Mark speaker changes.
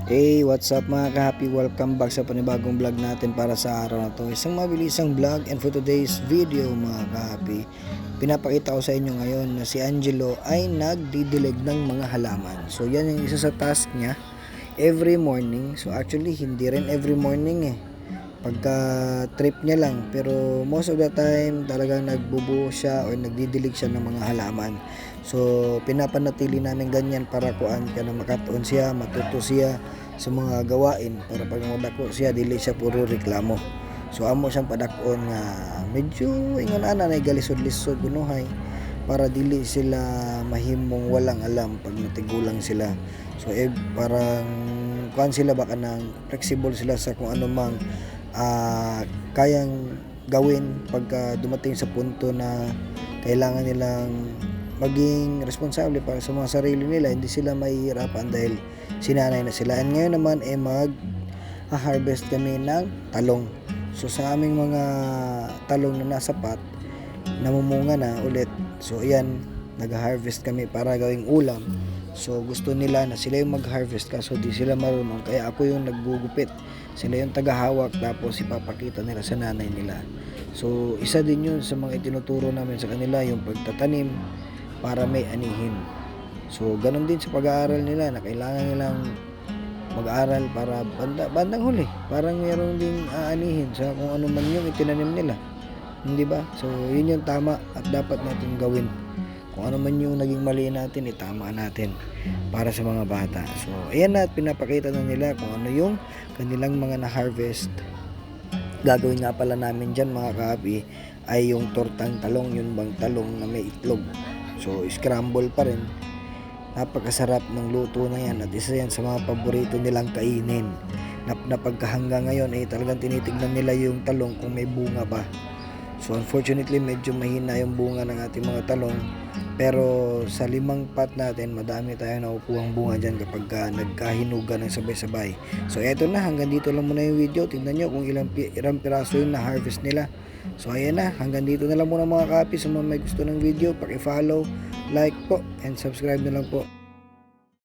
Speaker 1: Hey, what's up mga ka-happy? Welcome back sa panibagong vlog natin para sa araw na to. Isang mabilisang vlog, and for today's video mga ka-happy, pinapakita ko sa inyo ngayon na si Angelo ay nagdidilig ng mga halaman. So yan yung isa sa task niya every morning. So actually hindi rin every morning pagka trip niya lang, pero most of the time talagang nagbubuo siya o nagdidilig siya ng mga halaman. So pinapanatili namin ganyan para kuan ka na makatuon siya, matuto siya sa mga gawain, para pag madako siya dili siya puro reklamo. So amo siyang padakon nga medyo ingon ana na galisod-lisod kunuhay para dili sila mahimong walang alam pag natigulang sila. So parang kuan sila baka nang flexible sila sa kung ano mang kayang gawin pagka dumating sa punto na kailangan nilang maging responsable para sa mga sarili nila, hindi sila mahihirapan dahil sinanay na sila. And ngayon naman mag-harvest kami ng talong. So sa aming mga talong na nasa pot, namumunga na ulit. So ayan, nag-harvest kami para gawing ulam. So gusto nila na sila yung mag-harvest kaso di sila marunong, kaya ako yung naggugupit. Sila yung tagahawak tapos ipapakita nila sa nanay nila. So isa din yun sa mga itinuturo namin sa kanila, yung pagtatanim para may anihin. So ganun din sa pag-aaral nila na kailangan nilang mag-aral para bandang huli parang mayroong ding aanihin sa kung ano man yung itinanim nila, hindi ba? So yun yung tama at dapat natin gawin. Kung ano man yung naging mali natin, itama natin para sa mga bata. So ayan na, at pinapakita na nila kung ano yung kanilang mga na-harvest. Gagawin nga pala namin dyan mga ka-happy ay yung tortang talong, yung bang talong na may itlog. So scramble pa rin. Napakasarap ng luto na yan at isa yan sa mga paborito nilang kainin. Na pagkahanggang ngayon talagang tinitignan nila yung talong kung may bunga ba. So unfortunately medyo mahina yung bunga ng ating mga talong, pero sa 5 pot natin madami tayong nakukuhang bunga dyan kapag nagkahinugan ng sabay-sabay. So eto na, hanggang dito lang muna yung video. Tingnan nyo kung ilang piraso yung na-harvest nila. So ayan na, hanggang dito na lang muna mga kapi. Sa mga may gusto ng video, paki-follow, like po, and subscribe na lang po.